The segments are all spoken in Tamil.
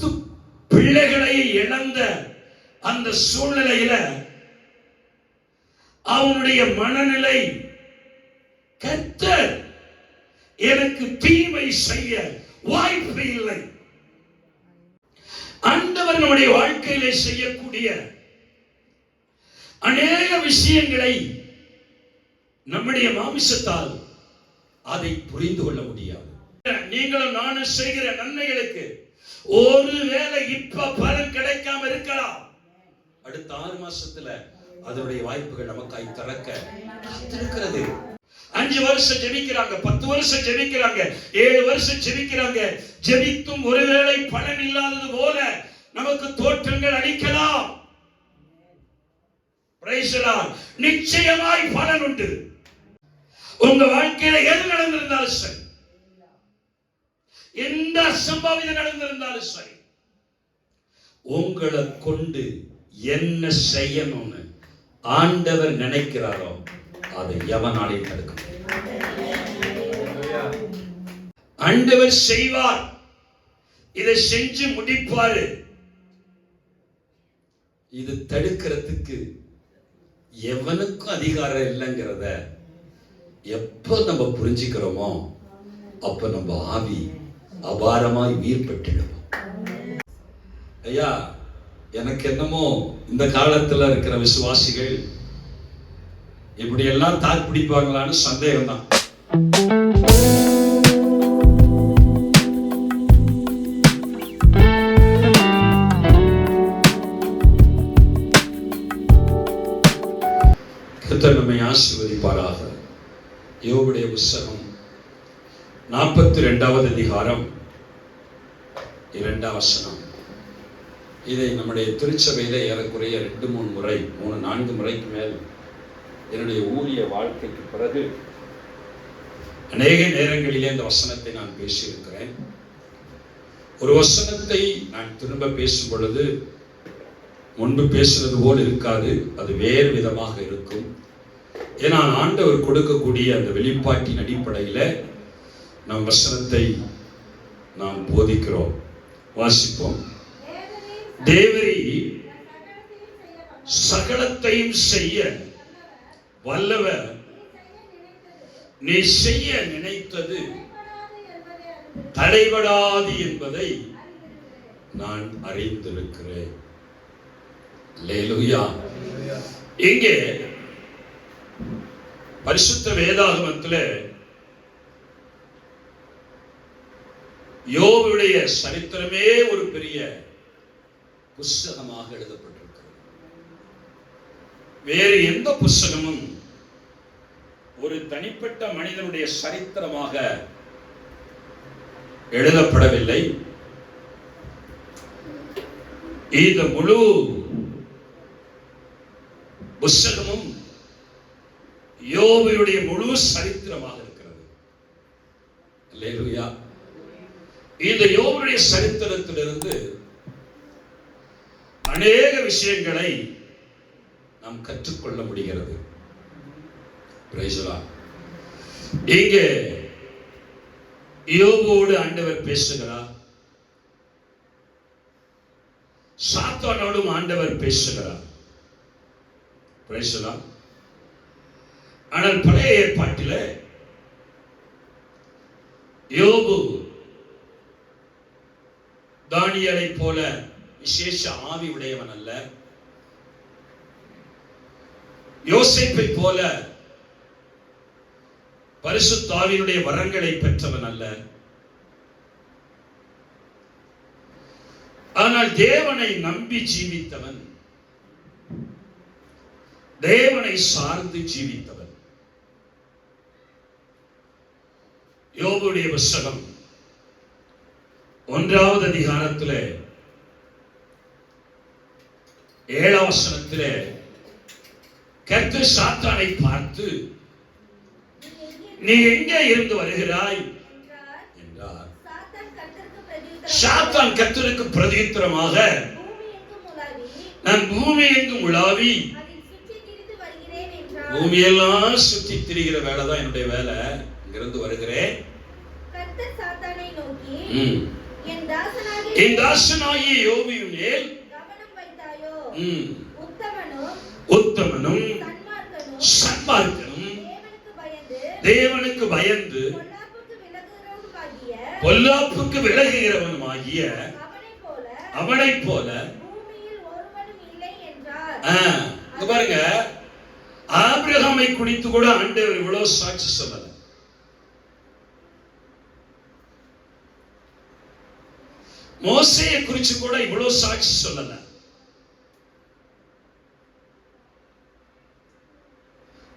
10 பிள்ளைகளை இழந்த அந்த சூழ்நிலையில அவனுடைய மனநிலை, கர்த்தர் எனக்கு தீமை செய்ய வாய்ப்பு இல்லை. ஆண்டவர் நம்முடைய வாழ்க்கையிலே செய்யக்கூடிய அநேக விஷயங்களை நம்முடைய மாமிசத்தால் அதை புரிந்து கொள்ள முடியாது. நீங்களும் நானும் செய்கிற நன்மைகளுக்கு ஒருவேளை இப்ப பலன் கிடைக்காம இருக்கலாம். அடுத்த 6 மாசத்துல அதனுடைய வாய்ப்புகள் நமக்காய் திறக்க காத்திருக்கிறது. 5 வருஷம் ஜெபிக்கிறாங்க, 10 வருஷம் ஜெபிக்கிறாங்க, 7 வருஷம் ஜெபிக்கிறாங்க. ஜெபித்தும் ஒருவேளை பலன் இல்லாதது போல நமக்கு தோற்றங்கள் அளிக்கலாம். நிச்சயமாய் பலன் உண்டு. உங்க வாழ்க்கையில எது நடந்திருந்தாலும் சரி, எந்த அசம்பாவிதம் நடந்திருந்தாலும் சரி, உங்களை கொண்டு என்ன செய்யணும்னு ஆண்டவர் நினைக்கிறாரோ அதை எவனாலையும் தடுக்க முடியாது. ஆண்டவர் செய்வார், இதை செஞ்சு முடிப்பாரு. இது தடுக்கிறதுக்கு எவனுக்கும் அதிகாரம் இல்லைங்கிறத எப்ப நம்ம புரிஞ்சுக்கிறோமோ அப்ப நம்ம ஆவி அபாரமாய் உயிர் பெற்றிடும். ஐயா, எனக்கு என்னமோ இந்த காலத்துல இருக்கிற விசுவாசிகள் இப்படி எல்லாம் தாக்கு பிடிப்பாங்களான்னு சந்தேகம் தான். கர்த்தர் நம்மை ஆசீர்வதிப்பாராக. யோபுடைய புத்தகம் 42வது அதிகாரம் 2ஆம் வசனம். இதை நம்முடைய திருச்சபையில ஏறக்குறைய 2-3 முறை 3-4 முறைக்கு மேல் என்னுடைய ஊழிய வாழ்க்கைக்கு பிறகு அநேக நேரங்களிலே இந்த வசனத்தை நான் பேசியிருக்கிறேன். ஒரு வசனத்தை நான் திரும்ப பேசும் பொழுது முன்பு பேசுறது போல் இருக்காது, அது வேறு விதமாக இருக்கும். ஏன்னா ஆண்டவர் கொடுக்கக்கூடிய அந்த வெளிப்பாட்டின் அடிப்படையில நம் வசனத்தை நாம் போதிக்கிறோம். வாசிப்போம். தேவரீ சகலத்தையும் செய்ய வல்லவர், நீ செய்ய நினைத்தது தடைபடாது என்பதை நான் அறிந்திருக்கிறேன். அல்லேலூயா. இங்கே பரிசுத்த வேதாகமத்தில் யோபுடைய சரித்திரமே ஒரு பெரிய புஸ்தகமாக எழுதப்பட்டிருக்கிறது. வேறு எந்த புஸ்தகமும் ஒரு தனிப்பட்ட மனிதனுடைய சரித்திரமாக எழுதப்படவில்லை. இந்த முழு புஸ்தகமும் யோபுடைய முழு சரித்திரமாக இருக்கிறது. அல்லேலூயா. இந்த யோபுடைய சரித்திரத்திலிருந்து அநேக விஷயங்களை நாம் கற்றுக்கொள்ள முடிகிறது. இங்கே யோபுவோடு ஆண்டவர் பேசுகிறார், சாத்தானோடும் ஆண்டவர் பேசுகிறார். ஆனால் பழைய ஏற்பாட்டில் யோபு தானியேலை போல விசேஷ ஆவி உடையவன் அல்ல, யோசேப்பை போல பரிசுத்த ஆவியினுடைய வரங்களை பெற்றவன் அல்ல. ஆனால் தேவனை நம்பி ஜீவித்தவன், தேவனை சார்ந்து ஜீவித்தவன். யோபுடைய புத்தகம் 1வது அதிகாரத்தில் 7ஆம் வசனத்தில் கர்த்தர் சாத்தானை பார்த்து, நீ எங்கே இருந்து வருகிறாய் என்றார். சாத்தான் கர்த்தருக்கு பிரதியுத்தரமாக, நான் பூமி எங்கும் உலாவி பூமியெல்லாம் சுற்றி திரிகிற வேலை தான் என்னுடைய வேலை, இங்கிருந்து வருகிறேன். என் தாசனாகிய யோபுவின் மேல் உத்தமனும் சன்மார்க்கனும் தேவனுக்கு பயந்து பொல்லாப்புக்கு விலகுகிறவனுமாகிய அவனைப் போல பாருங்க, ஆபிரகாமை குறித்து கூட ஆண்டவர் இவ்வளவு சாட்சி சொல்லல. மோசேயை குறித்து கூட இவ்வளவு சாட்சி சொல்லல.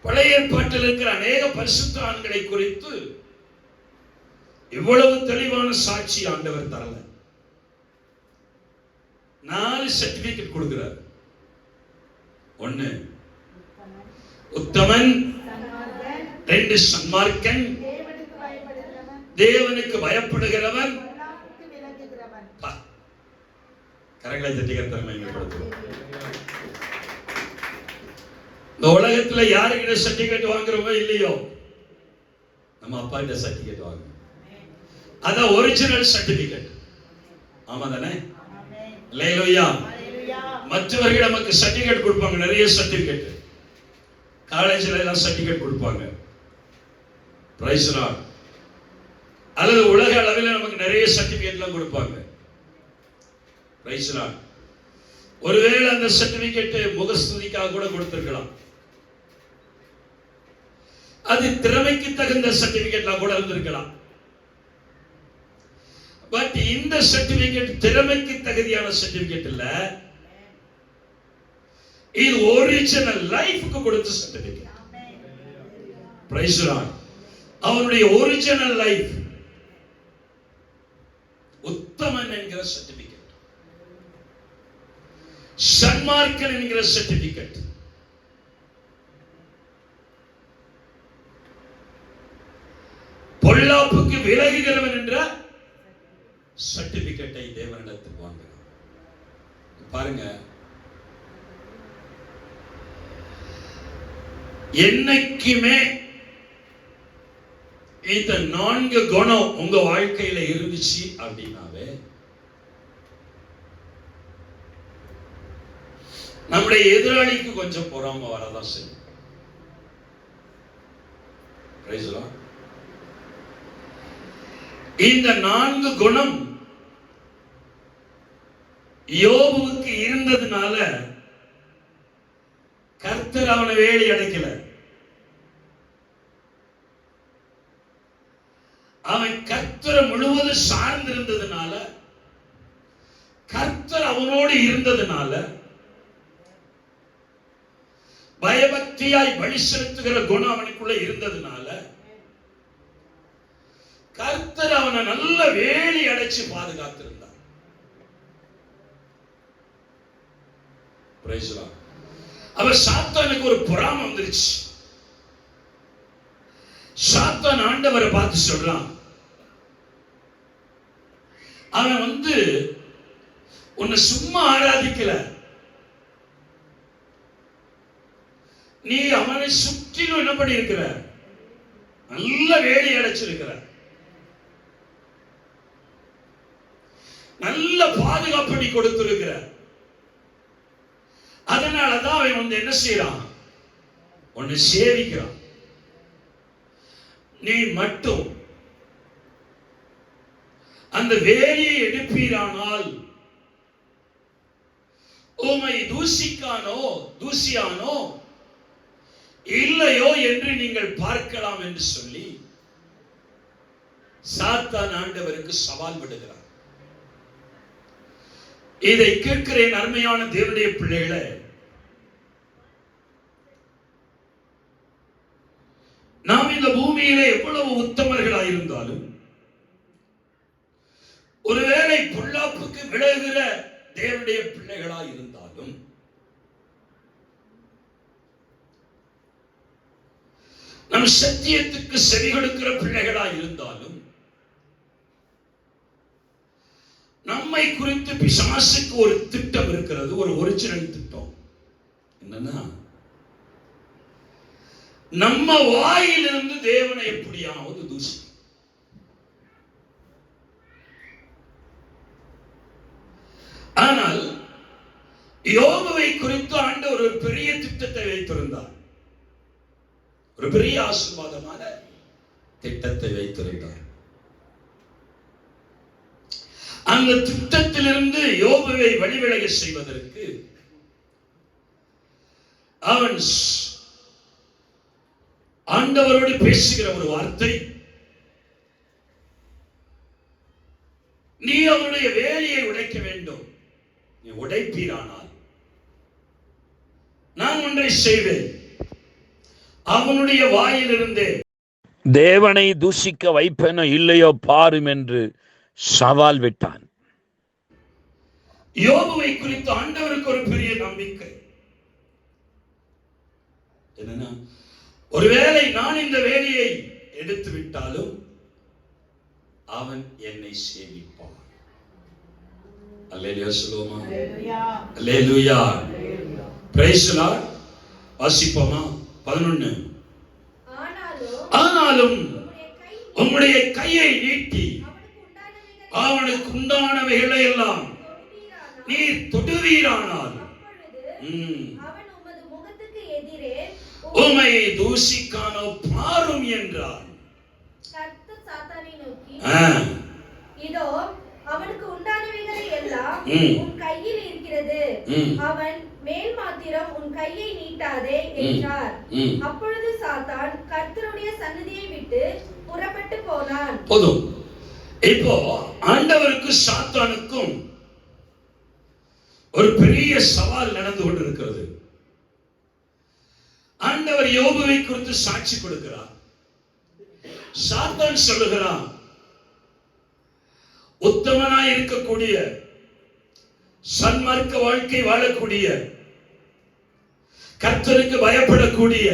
பழைய ஏற்பாட்டில் இருக்கிற அநேக பரிசுத்த ஆண்களை குறித்து இவ்வளவு தெளிவான சாட்சி ஆண்டவர் தரல. 4 சர்டிபிகேட் கொடுக்கிறார். 1 உத்தமன், 2 சன்மார்க்கன், தேவனுக்கு பயப்படுகிறவன். கரங்களை தட்டிக்கிறத மேம்படுத்துவோம். இந்த உலகத்துல யாருக்கிட்ட சர்டிபிகேட் வாங்குறோமோ இல்லையோ, நம்ம அப்பா கிட்ட சர்டிபிகேட் வாங்குறோம். அதான் ஒரிஜினல் சர்டிபிகேட். ஆமா தானே? அல்லேலூயா. மற்றவர்கள் நமக்கு சர்டிபிகேட் கொடுப்பாங்க, நிறைய சர்டிபிகேட். காலேஜ்ல எல்லாம் சர்டிபிகேட் கொடுப்பாங்க. Praise Lord. அல்லது உலக அளவில் நமக்கு நிறைய சர்டிபிகேட் எல்லாம் கொடுப்பாங்க. Praise Lord. ஒருவேளை அந்த சர்டிபிகேட் முகஸ்துதிக்காக கூட கொடுத்திருக்கலாம். அது திறமைக்கு தகுந்த சர்டிபிகேட்லாம் கூட இருந்திருக்கலாம். பட் இந்த சர்டிபிகேட் திறமைக்கு தகுதியான சர்டிபிகேட் இல்ல. இது ஒரிஜினல் லைஃப்க்கு கொடுத்த சர்டிபிகேட். Praise Lord. அவருடைய ஒரிஜினல் லைஃப் உத்தமன் என்கிற சர்டிபிகேட், சன்மார்க்கன் என்கிற சர்டிபிகேட், பொல்லாப்புக்கு விலகுகிறவன் என்ற சர்டிபிகேட்டை தேவனிடத்தில் வாங்கலாம். பாருங்க, என்னைக்குமே இந்த 4 குணம் உங்க வாழ்க்கையில இருந்துச்சு அப்படின்னாவே நம்முடைய எதிராளிக்கு கொஞ்சம் பொறாம வரதான் செய்யும். Praise Lord. இந்த 4 குணம் யோபுவுக்கு இருந்ததுனால கர்த்தர் அவனை வேலி அடைக்கல. அவன் கர்த்தரை முழுவதும் சார்ந்து இருந்ததுனால, கர்த்தர் அவனோடு இருந்ததுனால, பயபக்தியாய் வழி செலுத்துகிற குணம் அவனுக்குள்ள இருந்ததுனால, கர்த்தர் அவனை நல்ல வேலி அடைச்சு பாதுகாத்திருந்தார். Price Lord. அவர் சாத்தானுக்கு ஒரு பொறாமை வந்துருச்சு. சாத்தான் ஆண்டவரை பார்த்து சொல்றான், அவன் உன்னை சும்மா ஆராதிக்கல, நீ அவனை சுற்றிலும் என்ன பண்ணி இருக்கிற, நல்ல வேலி அடைச்சிருக்கிற, நல்ல பாதுகாப்பு நீ கொடுத்திருக்கிற. அதனாலதான் அவன் என்ன செய்யறான், உன்னை சேவிக்கிறான். நீ மட்டும் அந்த வேலியை எடுப்பீரானால் உம்மை தூசியானோ இல்லையோ என்று நீங்கள் பார்க்கலாம் என்று சொல்லி சாத்தான் ஆண்டவருக்கு சவால் விடுகிறார். இதை கேட்கிறேன் அருமையான தேவனுடைய பிள்ளைகளே. நாம் இந்த பூமியிலே எவ்வளவு உத்தமர்களாயிருந்தாலும், ஒருவேளை பொல்லாப்புக்கு விலகுகிற தேவனுடைய பிள்ளைகளாய் இருந்தாலும், நம் சத்தியத்துக்கு செவி கொடுக்கிற பிள்ளைகளாய் இருந்தாலும், நம்மை குறித்து பிசாசுக்கு ஒரு திட்டம் இருக்கிறது, ஒரு ஒரிஜினல் திட்டம். என்னன்னா, நம்ம வாயிலிருந்து தேவனை எப்படியாவது தூசி. ஆனால் யோபுவை குறித்து ஆண்டவர் ஒரு பெரிய திட்டத்தை வைத்திருந்தார். ஒரு பெரிய ஆசீர்வாதமான திட்டத்தை வைத்திருந்தார். அந்த திட்டத்திலிருந்து யோபுவை வழிவிலக செய்வதற்கு அவன் ஆண்டவரோடு பேசுகிற ஒரு வார்த்தை, நீ அவனுடைய வேலையை உடைக்க வேண்டும். நீ உடைப்பீரானால் நான் ஒன்றை செய்வேன். அவனுடைய வாயிலிருந்தே தேவனை தூஷிக்க வைப்பேனோ இல்லையோ பாரும் என்று சவால் விட்டான். யோபுவை குறித்து ஆண்டவருக்கு ஒரு பெரிய நம்பிக்கை என்னன்னா, ஒருவேளை நான் இந்த வேலையை எடுத்து விட்டாலும் அவன் என்னை சேவிப்பான். அல்லேலூயா சொல்லுவோமா? அல்லேலூயா. Praise the lord. வாசிப்போமா? 11. ஆனாலும் உம்முடைய கையை நீட்டி அவனுக்கு உண்டானவைகளை எல்லாம் நீர் தொடுவீரானால் உம்மை தூஷிக்கானோ பாரும் என்றார். இதோ அவனுக்கு உண்டானவைகளை எல்லாம் உன் கையில் இருக்கிறது, அவன் மேல் மாத்திரம் உன் கையை நீட்டாதே என்றார். அப்பொழுது சாத்தான் கர்த்தருடைய சந்நிதியை விட்டு புறப்பட்டு போனான். போதும். இப்போ ஆண்டவருக்கு சாத்தானுக்கும் ஒரு பெரிய சவால் நடந்து கொண்டிருக்கிறது. ஆண்டவர் யோபுவை குறித்து சாட்சி கொடுக்கிறார். சாத்தான் சொல்லுகிறான், உத்தமனாய் இருக்கக்கூடிய சன்மார்க்க வாழ்க்கை வாழக்கூடிய கர்த்தருக்கு பயப்படக்கூடிய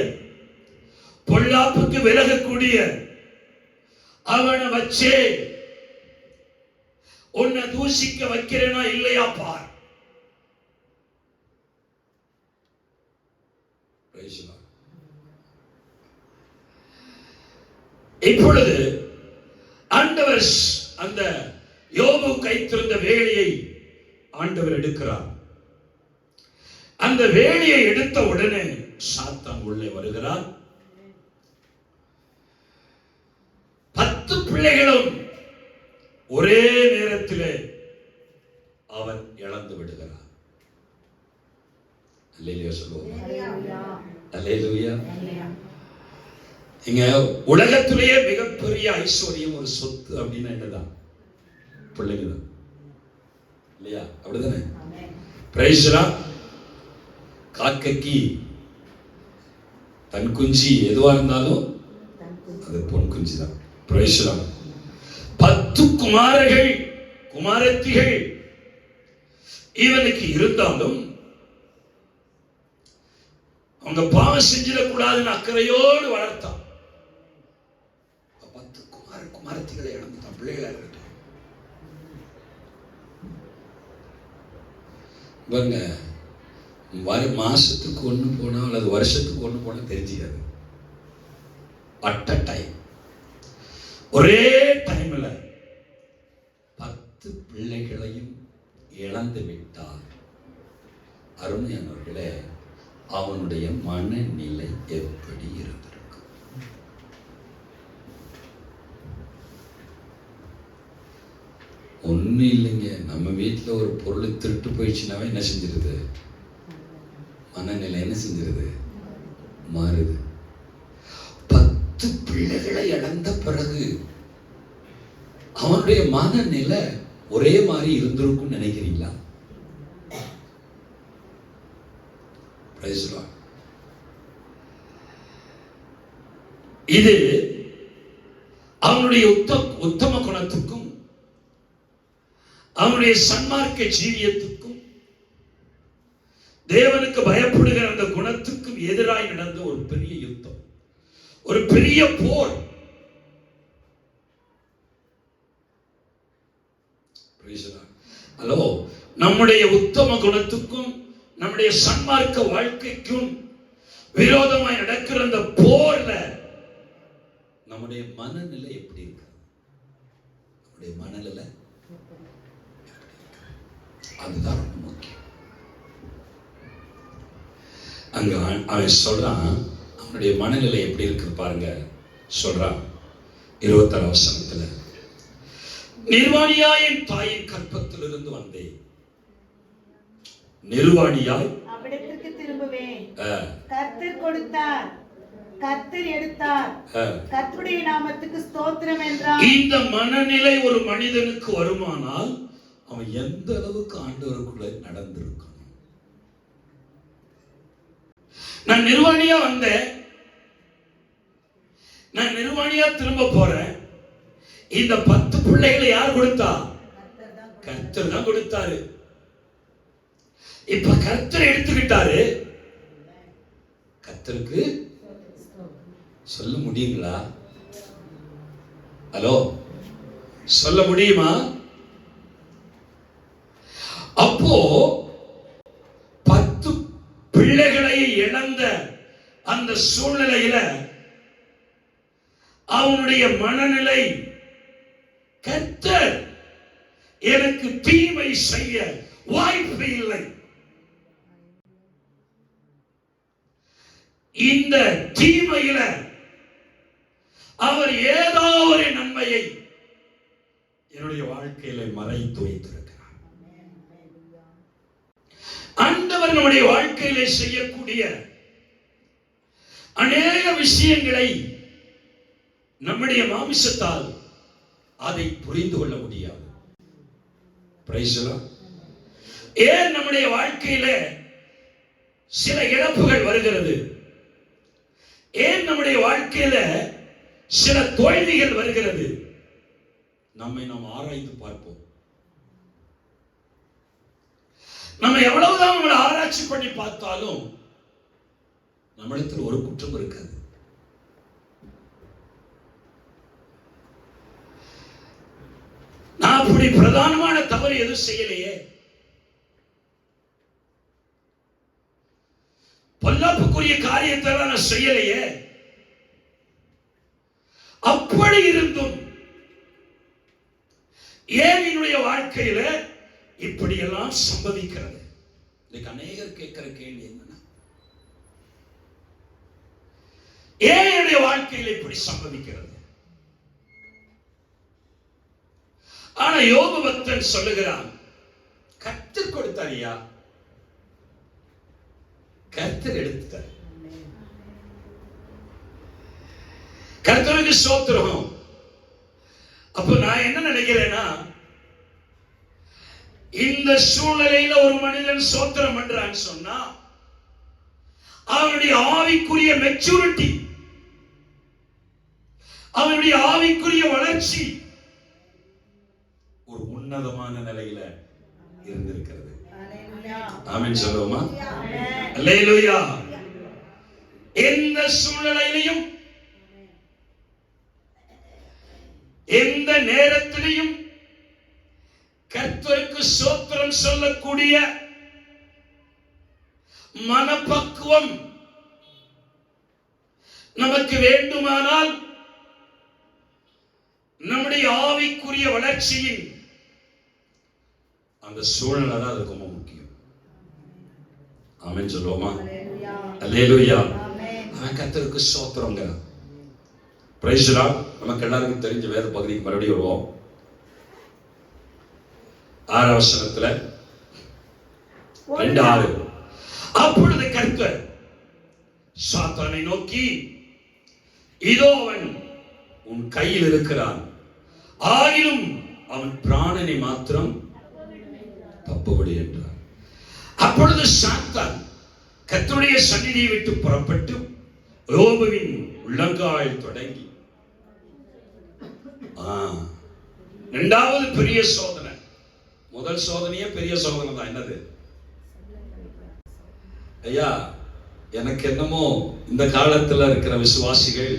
பொல்லாப்புக்கு விலகக்கூடிய அவனை வச்சே உன்னை தூஷிக்க வைக்கிறேனா இல்லையா பார். இப்பொழுது ஆண்டவர் அந்த யோபு கைத்திருந்த வேலையை ஆண்டவர் எடுக்கிறார். அந்த வேலையை எடுத்த உடனே சாத்தான் உள்ளே வருகிறார். 10 பிள்ளைகளும் ஒரே நேரத்திலே அவன் இழந்து விடுகிறார். அல்லேலூயா சொல்லுவோம். அல்லேலூயா. இங்க உலகத்திலேயே மிகப்பெரிய ஐஸ்வர்யம் ஒரு சொத்து அப்படின்னா என்னதான்? பிள்ளைங்க தான் இல்லையா? அப்படிதானே? Praise the lord. காக்கைக்கு தன் குஞ்சு எதுவா இருந்தாலும் அது பொன் குஞ்சு தான். Price the Lord. 10 குமாரர்கள் குமாரத்திகள் இவனுக்கு இருந்தாலும் அவங்க பாவம் செஞ்சிடக்கூடாதுன்னு அக்கறையோடு வளர்த்தான். 10 குமாரத்திகளை இழந்தான். பிள்ளைகளா இருக்கட்டும் பாருங்க, மாசத்துக்கு ஒண்ணு போனா அல்லது வருஷத்துக்கு ஒண்ணு போனா தெரிஞ்சுக்காது. அட் அ டைம் ஒரே டைம்ல 10 பிள்ளைகளையும் இழந்து விட்டார். அருமையானவர்களே, அவனுடைய மனநிலை எப்படி இருந்திருக்கும்? ஒண்ணு இல்லைங்க, நம்ம வீட்டுல ஒரு பொருள் திருட்டு போயிடுச்சுனாவே என்ன செஞ்சிருது? மனநிலை என்ன செஞ்சிருது? மாறுது. 10 பிள்ளைகளை இழந்த பிறகு அவனுடைய மனநிலை ஒரே மாதிரி இருந்திருக்கும் நினைக்கிறீங்களா? இது அவனுடைய உத்தம குணத்துக்கும் அவனுடைய சன்மார்க்க ஜீவியத்துக்கும் தேவனுக்கு பயப்படுகிற அந்த குணத்துக்கும் எதிராய் நடந்த ஒரு பெரிய யுத்தம், ஒரு பெரிய போர். ஹலோ, நம்முடைய உத்தம குணத்துக்கும் நம்முடைய சன்மார்க்க வாழ்க்கைக்கும் விரோதமாய் நடக்கிற அந்த போர்ல நம்முடைய மனநிலை எப்படி இருக்கு? நம்முடைய மனநிலை அதுதான் ரொம்ப முக்கியம். அங்க அவன் சொல்றான், அவனுடைய மனநிலை எப்படி இருக்கு பாருங்க. சொல்றான் 26 வசனத்துல, நிர்வாணியாய் என் தாயின் கற்பத்திலிருந்து வந்தேன், நிர்வாணியாய் அவ்விடத்திற்கு திரும்புவேன். கர்த்தர் கொடுத்தார், கர்த்தர் எடுத்தார், கர்த்தருடைய நாமத்துக்கு ஸ்தோத்திரம் என்றார். இந்த மனநிலை ஒரு மனிதனுக்கு வருமானால் அவன் எந்த அளவுக்கு ஆண்டவருக்குள்ள நடந்திருக்கணும். நான் நிர்வாணியா வந்தேன், நான் நிர்வாணியா திரும்ப போறேன். இந்த 10 பிள்ளைகளை யார் கொடுத்தா? கர்த்தர் தான் கொடுத்தாரு. இப்ப கர்த்தர் எடுத்துக்கிட்டாரு. கர்த்தருக்கு சொல்ல முடியுங்களா? ஹலோ, சொல்ல முடியுமா? அப்போ 10 பிள்ளைகளை இழந்த அந்த சூழ்நிலையில அவனுடைய மனநிலை, கர்த்தர் எனக்கு தீமை செய்ய வாய்ப்பு இல்லை, இந்த தீமையில அவர் ஏதோ ஒரு நன்மையை என்னுடைய வாழ்க்கையில மறைத்து வைத்திருக்கிறார். ஆண்டவர் நம்முடைய வாழ்க்கையிலே செய்யக்கூடிய அநேக விஷயங்களை நம்முடைய மாமிசத்தால் அதை புரிந்து கொள்ள முடியாது. Price the Lord. ஏன் நம்முடைய வாழ்க்கையில சில இழப்புகள் வருகிறது? ஏன் நம்முடைய வாழ்க்கையில சில தோல்விகள் வருகிறது? நம்மை நாம் ஆராய்ந்து பார்ப்போம். நம்ம எவ்வளவுதான் நம்மளை ஆராய்ச்சி பண்ணி பார்த்தாலும் நம்மிடத்தில் ஒரு குற்றம் இருக்காது. நான் அப்படி பிரதானமான தவறு எதுவும் செய்யலையே, பொல்லாப்புக்குரிய காரியத்தை நான் செய்யலையே, அப்படி இருந்தும் ஏன் என்னுடைய வாழ்க்கையில இப்படி எல்லாம் சம்பவிக்கிறது? இன்னைக்கு அநேகர் கேட்கிற கேள்வி என்னன்னா, ஏன் என்னுடைய வாழ்க்கையில இப்படி சம்பவிக்கிறது? ஆனா யோபு பக்தன் சொல்லுகிறான், கர்த்தர் கொடுத்தாரியா, கர்த்தர் எடுத்தார். கர்த்தருக்கு ஸ்தோத்திரம். அப்ப நான் என்ன நினைக்கிறேன்னா, இந்த சூழ்நிலையில ஒரு மனிதன் ஸ்தோத்திரம் பண்றான்னு சொன்னா அவனுடைய ஆவிக்குரிய மெச்சூரிட்டி, அவனுடைய ஆவிக்குரிய வளர்ச்சி ஒரு உன்னதமான நிலையில இருந்திருக்கிறது. ஆமென் சொல்லுவோமா? அல்லேலூயா. எந்த சூழ்நிலையிலும் எந்த நேரத்திலையும் கர்த்தருக்கு ஸ்தோத்திரம் சொல்லக்கூடிய மனப்பக்குவம் நமக்கு வேண்டுமானால் நம்முடைய ஆவிக்குரிய வளர்ச்சியின் அந்த சூழ்நிலை தான் அதுக்கு ரொம்ப முக்கியம். ஆமென் சொல்லுவோமா? அல்லேலூயா. அவன் கர்த்தருக்கு ஸ்தோத்திரங்க. Price the Lord. நமக்கு எல்லாருக்கும் தெரிஞ்ச வேத பகுதிக்கு மறுபடியும் வருவோம். 6 வசனத்துல 2:6. அப்பொழுது கர்த்தர் சாத்தானை நோக்கி, இதோ அவன் உன் கையில் இருக்கிறான், ஆகிலும் அவன் பிராணனை மாத்திரம் தப்புவிடு என்றார். அப்பொழுது சாத்தான் கர்த்தருடைய சந்நிதியை விட்டு புறப்பட்டு யோபுவின் உள்ளங்கால் தொடங்கி, இரண்டாவது பெரிய சோதனை. முதல் சோதனையே பெரிய சோதனை தான். என்னது ஐயா? எனக்கு என்னமோ இந்த காலத்துல இருக்கிற விசுவாசிகள்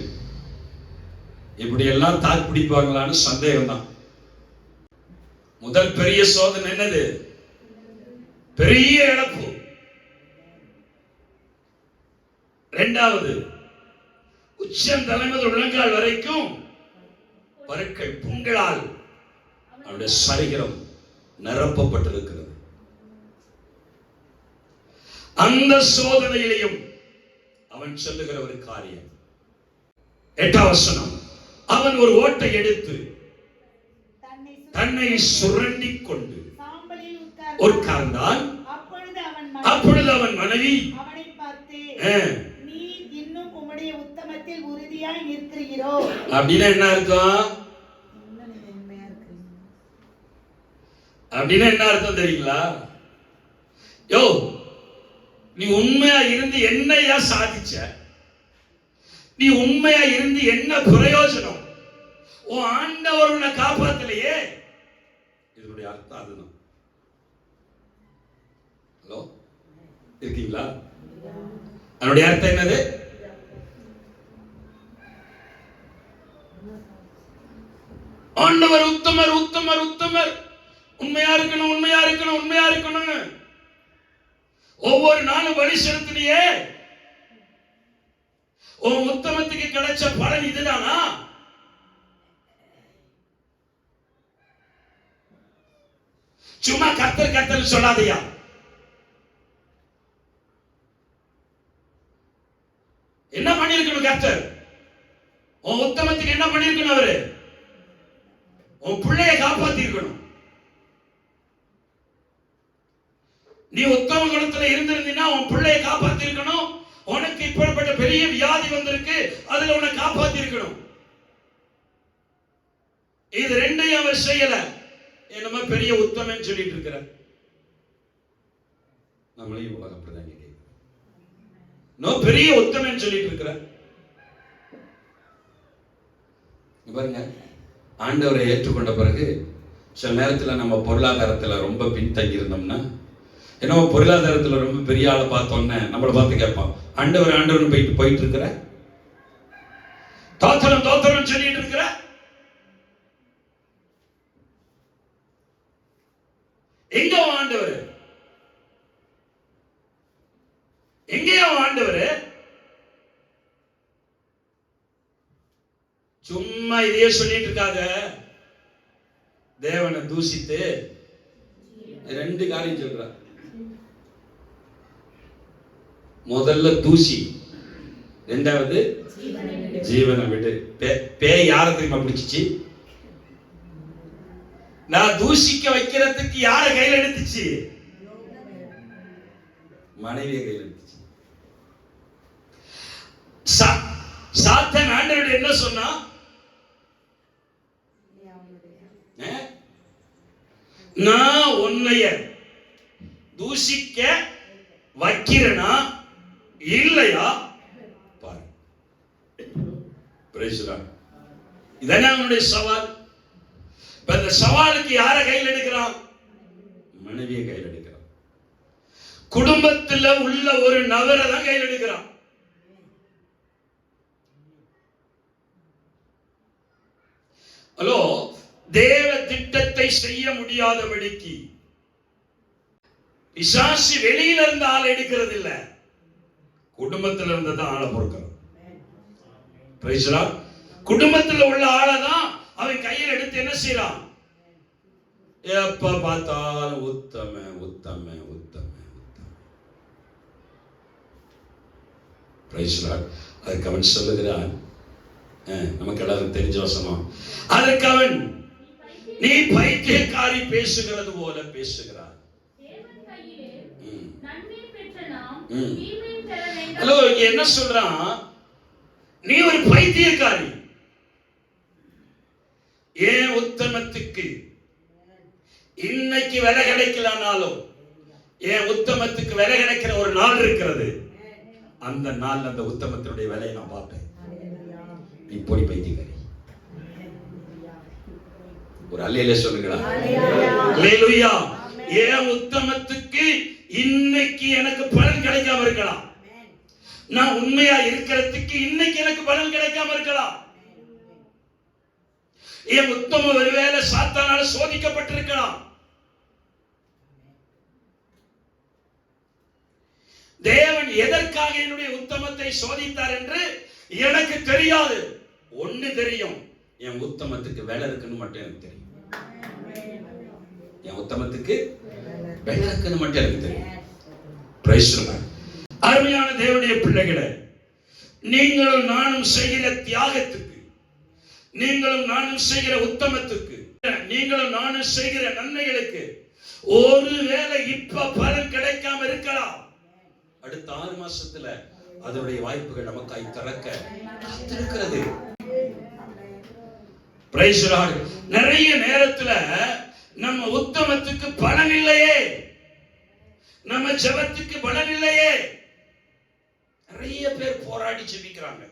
இப்படி எல்லாம் தாக்கு பிடிப்பாங்களான்னு சந்தேகம் தான். முதல் பெரிய சோதனை என்னது? பெரிய இழப்பு. இரண்டாவது, உச்சம் தலைமுதல் உள்ளங்கால் வரைக்கும் பருக்கள், புண்களால் அவருடைய சரீரம் நிரப்பப்பட்டிருக்கிறது. அந்த சோதனையிலையும் அவன் சொல்லுகிற ஒரு காரியம் 8ஆம் வசனம், அவன் ஒரு ஓட்டை எடுத்து தன்னை சுரண்டி கொண்டு உட்கார்ந்தான். அப்பொழுது அவன் மனைவி அவனை பார்த்து, நீ இன்னும் உம்முடைய உத்தமத்தில் உறுதியாய் நிற்கிறீரோ? அப்படின்னா என்ன அர்த்தம்? அப்படின்னா என்ன அர்த்தம் தெரியுங்களா? யோ, நீ உண்மையா இருந்து என்னையா சாதிச்ச? நீ உண்மையா இருந்து என்ன பிரயோஜனம்? உன் ஆண்டவர் உன்னை காப்பாத்தலையே. இதனுடைய அர்த்தம் அதுதான். ஹலோ, இருக்கீங்களா? அதனுடைய அர்த்தம் என்னது? ஆண்டவர் உத்தமர், உத்தமர், உத்தமர், உண்மையா இருக்கணும், உண்மையா இருக்கணும், உண்மையா இருக்கணும். ஒவ்வொரு நாளும் வழி செலுத்தினியே, உன் உத்தமத்துக்கு கிடைச்ச பலன் இதுதானா? சும்மா கர்த்தர் கர்த்தர் சொல்லாதையா. என்ன பண்ணிருக்கணும் கர்த்தர்? உன் உத்தமத்துக்கு என்ன பண்ணிருக்கணும்? அவரு உன் பிள்ளையை காப்பாத்தி இருக்கணும். நீ உத்தம குணத்துல இருந்திருந்தீன்னா உன் பிள்ளையை காப்பாத்தி இருக்கணும். உனக்கு இப்படிப்பட்ட பெரிய வியாதி வந்திருக்கு, அதுல உன்னை காப்பாத்தி இருக்கணும். இது ரெண்டையும் அவர் செய்யல. என்னமா பெரிய உத்தமன் சொல்லிட்டு இருக்கிற நம்மளையும் அப்படிதான் பெரிய உத்தமன் சொல்லிட்டு இருக்கிற பாருங்க. ஆண்டவரை ஏற்றுக்கொண்ட பிறகு சில நேரத்தில் நம்ம பொருளாதாரத்தில் ரொம்ப பின்தங்கி இருந்தோம்னா, ஏன்னா பொருளாதாரத்தில் ரொம்ப பெரிய ஆளை பார்த்தோன்னே நம்மளை பார்த்து கேட்பான், ஆண்டவர் ஆண்டவர்னு போயிட்டு இருக்கிற, தோத்திரம் தோத்திரம் சொல்லிட்டு இருக்கிற. எங்க ஆண்டவர்? எங்கேயோ ஆண்டவர்? சும்மா இதையே சொல்லிட்டு இருக்காத. தேவனை தூசித்து ரெண்டு காரியம் சொல்ற. முதல்ல தூசி, ரெண்டாவது ஜீவனை விட்டு. பேய் யார தெரியுமா பிடிச்சிச்சு? நான் தூசிக்க வைக்கிறதுக்கு யார கையில் எடுத்துச்சு? மனைவியை கையில் எடுத்துச்சு. சாத்தான் ஆண்டவருடைய என்ன சொன்னா? நான் உன்னைய தூசிக்க வைக்கிறனா இல்லையா பாரு. இதானே அவனுடைய சவால். இந்த சவாலுக்கு யார கையில் எடுக்கிறான்? மனைவியை கையில் எடுக்கிறான். குடும்பத்தில் உள்ள ஒரு நபரை தான் கையில் எடுக்கிறான். ஹலோ, தேவ திட்டத்தை செய்ய முடியாதபடிக்கு பிசாசு வெளியில இருந்து ஆள் எடுக்கிறது இல்ல, குடும்பத்தில் இருந்து தான் ஆளை பொறுக்கிறோம். குடும்பத்தில் உள்ள ஆளை தான் அவன் கையில் எடுத்து என்ன செய்யறான்? எப்ப பார்த்தாலும் உத்தம உத்தம உத்தம உத்தம. அதுக்கு அவன் சொல்லுகிறான், நமக்கு எல்லாரும் தெரிஞ்ச வசனம், அதற்கு அவன், நீ பைத்தியக்காரி பேசுகிறது போல பேசுகிறார். ஹலோ, என்ன சொல்றான்? நீ ஒரு பைத்தியக்காரி. ஏன் உத்தமத்துக்கு இன்னைக்கு விலை கிடைக்கலனாலும் ஏன் உத்தமத்துக்கு விலை கிடைக்கிற ஒரு நாள் இருக்கிறது. அந்த நாள் அந்த உத்தமத்தினுடைய விலையை நான் பார்ப்பேன். நீ போடி பைத்தியக்காரி. ஒரு அல்லேலூயா சொல்லுங்களா? அல்லேலூயா. ஏன் உத்தமத்துக்கு இன்னைக்கு எனக்கு பலன் கிடைக்காம இருக்கலாம். நான் உண்மையா இருக்கிறதுக்கு இன்னைக்கு எனக்கு பலன் கிடைக்காம இருக்கலாம். என் உத்தம ஒருவேளை சாத்தானால சோதிக்கப்பட்டிருக்கலாம். தேவன் எதற்காக என்னுடைய உத்தமத்தை சோதித்தார் என்று எனக்கு தெரியாது. ஒண்ணு தெரியும், என் உத்தமத்துக்கு வேலை இருக்குன்னு மட்டும் எனக்கு தெரியும். என் உத்தமத்துக்கு வேலை இருக்குன்னு மட்டும் எனக்கு தெரியும். Praise the Lord. அருமையான தேவனுடைய பிள்ளைகளே, நீங்களும் நானும் செய்கிற தியாகத்துக்கு, நீங்களும் நானும் செய்கிற உத்தமத்துக்கு, நீங்களும் நானும் செய்கிற நன்மைகளுக்கு ஒருவேளை இப்ப பலன் கிடைக்காம இருக்கலாம். அடுத்த 6 மாசத்துல அதனுடைய வாய்ப்புகள் நமக்காய் திறக்க காத்திருக்கிறது. Praise the Lord. நிறைய நேரத்துல நம்ம உத்தமத்துக்கு பலன் இல்லையே, நம்ம ஜெபத்துக்கு பலன் இல்லையே. நிறைய பேர் போராடி ஜெபிக்கிறாங்க,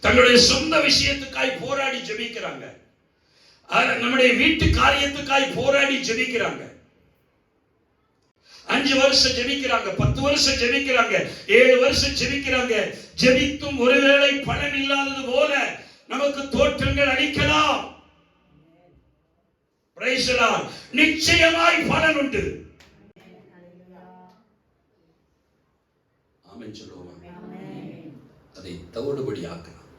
தங்களுடைய சொந்த விஷயத்துக்காய் போராடி ஜெபிக்கிறாங்க, நம்முடைய வீட்டு காரியத்துக்காய் போராடி ஜெபிக்கிறாங்க. 5 வருஷம் ஜெபிக்கிறாங்க, 10 வருஷம் ஜெபிக்கிறாங்க, 7 வருஷம் ஜெபிக்கிறாங்க. ஜெபித்தும் ஒருவேளை பலன் இல்லாதது போல நமக்கு தோற்றங்கள் அளிக்கலாம். Praise the Lord. நிச்சயமாய் பலன் உண்டு. ஆமென் சொல்லுவோமா? அதை தவிடுபடி ஆக்கலாம்.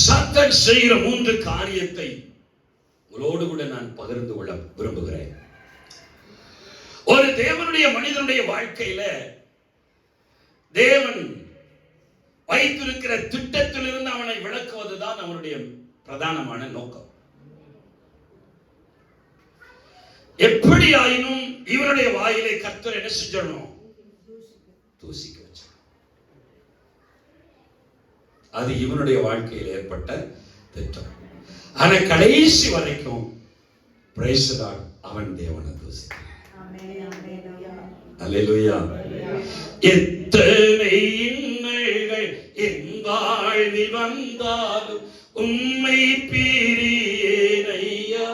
சாத்தான் செய்கிற 3 காரியத்தை உங்களோடு கூட நான் பகிர்ந்து கொள்ள விரும்புகிறேன். ஒரு தேவனுடைய மனிதனுடைய வாழ்க்கையில தேவன் வைத்திருக்கிற திட்டத்திலிருந்து அவனை விளக்குவதுதான் அவனுடைய பிரதானமான நோக்கம். எப்படி ஆயினும் இவனுடைய வாயிலை கர்த்தர் என்ன செஞ்சணும்? தூசிக்க வச்சு. அது இவனுடைய வாழ்க்கையில் ஏற்பட்ட திட்டம். ஆனா கடைசி வரைக்கும் பிரைஸ் தி லார்ட், அவன் தேவனை தூசிக்கிறான். அல்லேலூயா. எத்தனை இன்னல்கள் என் வாழ்வில் வந்தாலும் உம்மை பிரியேன் ஐயா.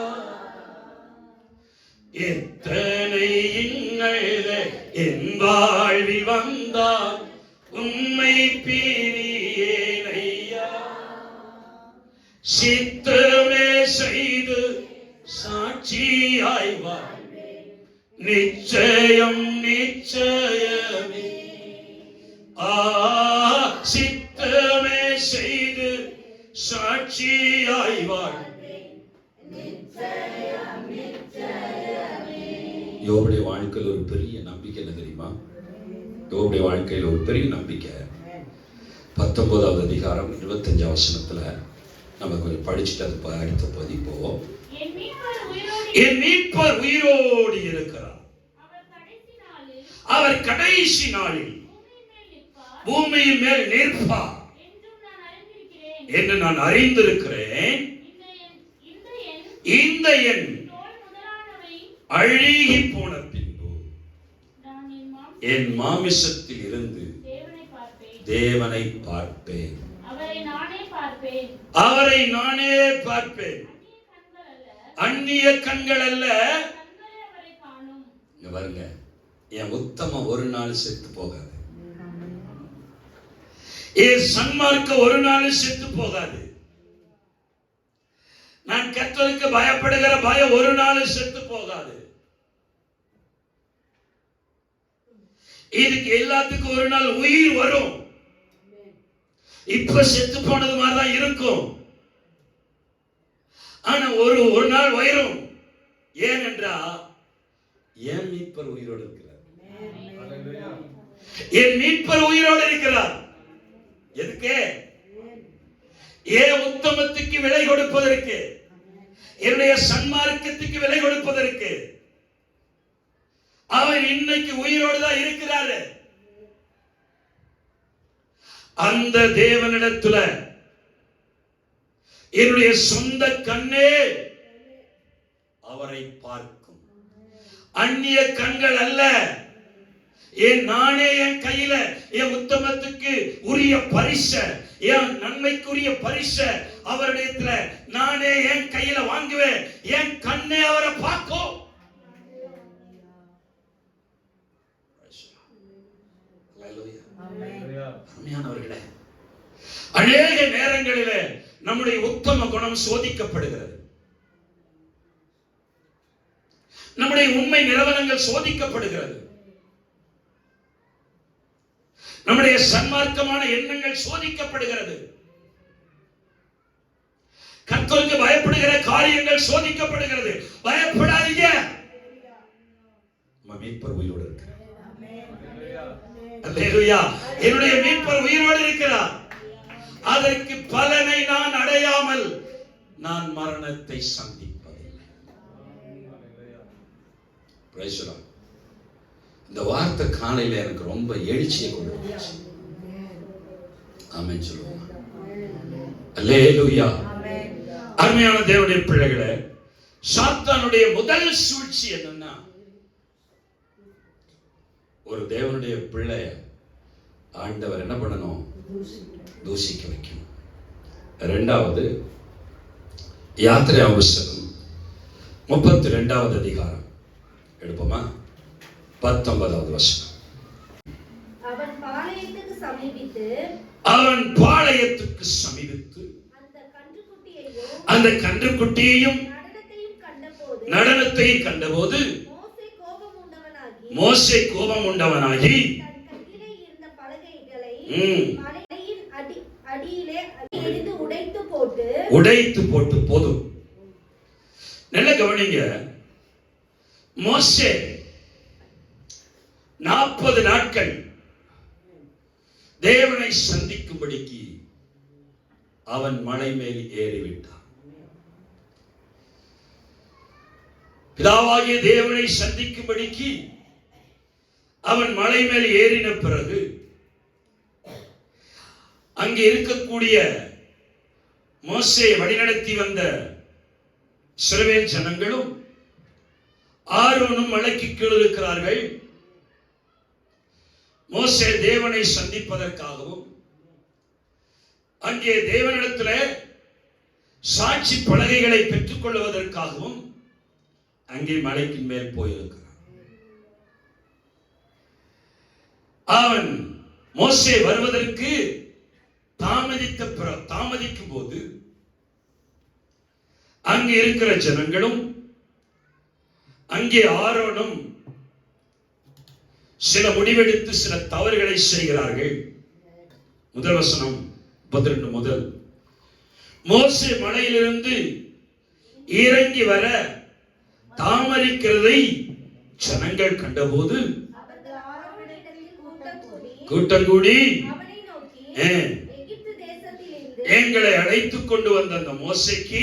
எத்தனை இன்னல்கள் என் வாழ்வில் வந்தால் உம்மை பிரியேன் ஐயா. சித்தமே செய்து சாட்சியாய் வாழ்வேன், நிச்சயம் நிச்சயமே. சித்தமே செய்து சாட்சியாய் வாழ்வேன், நிச்சயம் நிச்சயமே. யோபுடைய வாழ்க்கையில் ஒரு பெரிய நம்பிக்கை என்ன தெரியுமா? யோபுடைய வாழ்க்கையில் ஒரு பெரிய நம்பிக்கை 19வது அதிகாரம் 25 வசனத்துல நம்ம கொஞ்சம் படிச்சுட்டு அது அடுத்த பகுதி போவோம். என் மீட்பர் உயிரோடு இருக்கிறார், அவர் கடைசி நாளில் பூமியின் மேல் நிற்பார் என்று நான் அறிந்திருக்கிறேன். இந்த எண் அழுகி போன பின்பு என் மாமிசத்தில் இருந்து தேவனை பார்ப்பேன், அவரை நானே பார்ப்பேன். அந்நிய கண்கள் அல்ல. பாருங்க, என் உத்தமம் ஒரு நாள் செத்து போகாது, என் சன்மார்க்க ஒரு நாள் செத்து போகாது. நான் கர்த்தருக்கு பயப்படுகிற பயம் ஒரு நாள் செத்து போகாது. இதுக்கு எல்லாத்துக்கும் ஒரு நாள் உயிர் வரும். இப்ப செத்து போனது மாதிரிதான் இருக்கும், ஆனா ஒரு நாள் வரும். ஏனென்றா என் மீட்பர் உயிரோடு இருக்கிறார், என் மீட்பர் உயிரோடு இருக்கிறார். எதுக்கு? என் உத்தமத்துக்கு விலை கொடுப்பதற்கு, என்னுடைய சன்மார்க்கத்துக்கு விலை கொடுப்பதற்கு. அவர் இன்னைக்கு உயிரோடு தான் இருக்கிறாரு. அந்த தேவனிடத்துல என்னுடைய சொந்த கண்ணே அவரை பார்க்கும், அந்நிய கண்கள் அல்ல. நானே என் கையில என் உத்தமத்துக்கு உரிய பரிச, என் நன்மைக்குரிய பரிச அவரிடத்துல நானே என் கையில வாங்குவேன். என் கண்ணே அவரை பார்க்கும். அருமையானவர்களே, அநேக நேரங்களிலே நம்முடைய உத்தம குணம் சோதிக்கப்படுகிறது, நம்முடைய உண்மை நிலவரங்கள் சோதிக்கப்படுகிறது, நம்முடைய சன்மார்க்கமான எண்ணங்கள் சோதிக்கப்படுகிறது, கர்த்தருக்கு பயப்படுகிற காரியங்கள் சோதிக்கப்படுகிறது. பயப்படாதீங்க. கொண்டிருக்கிறார். அல்லேலூயா. என்னுடைய மீட்பர் உயிரோடு இருக்கிறார். அதற்கு பலனை நான் அடையாமல் நான் மரணத்தை சந்திப்பதில்லை. Praise the Lord. இந்த வார்த்தை காலையில எனக்கு ரொம்ப எழுச்சியை கொண்டு வந்துச்சு. ஆமென் சொல்லுவோம். அல்லேலூயா. அருமையான தேவனுடைய பிள்ளைகளே, சாத்தானுடைய முதல் சூழ்ச்சி என்னன்னா, ஒரு தேவனுடைய பிள்ளை ஆண்டவர் என்ன பண்ணணும்? தூசிக்க வைக்கணும். இரண்டாவது, யாத்திரை புஸ்தகம் 32வது அதிகாரம் எடுப்போமா? 19வது வசனம். அவன் பாளையத்துக்கு சமீபித்து அந்த கன்றுக்குட்டியையும் நடனத்தையும் கண்டபோது மோசே கோபம் உண்டவனாகி உடைத்து போட்டு போதும். நல்ல கவனிங்க. மோசே 40 நாட்கள் தேவனை சந்திக்கும்படிக்கு அவன் மலை மேல் ஏறிவிட்டான். பிதாவாகிய தேவனை சந்திக்கும்படிக்கு அவன் மலை மேல் ஏறின பிறகு அங்கே இருக்கக்கூடிய மோசே வழிநடத்தி வந்த இஸ்ரவேல் ஜனங்களும் ஆரோனும் மலைக்கு கீழ் இருக்கிறார்கள். மோசே தேவனை சந்திப்பதற்காகவும் அங்கே தேவனிடத்தில் சாட்சி பலகைகளை பெற்றுக் கொள்வதற்காகவும் அங்கே மலைக்கு மேல் போயிருக்கிறான். அவன் மோசே வருவதற்கு தாமதிக்கும் போது அங்கே இருக்கிற ஜனங்களும் அங்கே ஆரோனும் சில முடிவெடுத்து சில தவறுகளை செய்கிறார்கள். முதல் வசனம் 32 முதல். மோசே மலையிலிருந்து இறங்கி வர தாமதிக்கிறதை ஜனங்கள் கண்டபோது கூட்டம் கூடி எங்களை அழைத்துக் கொண்டு வந்த அந்த மோசேக்கு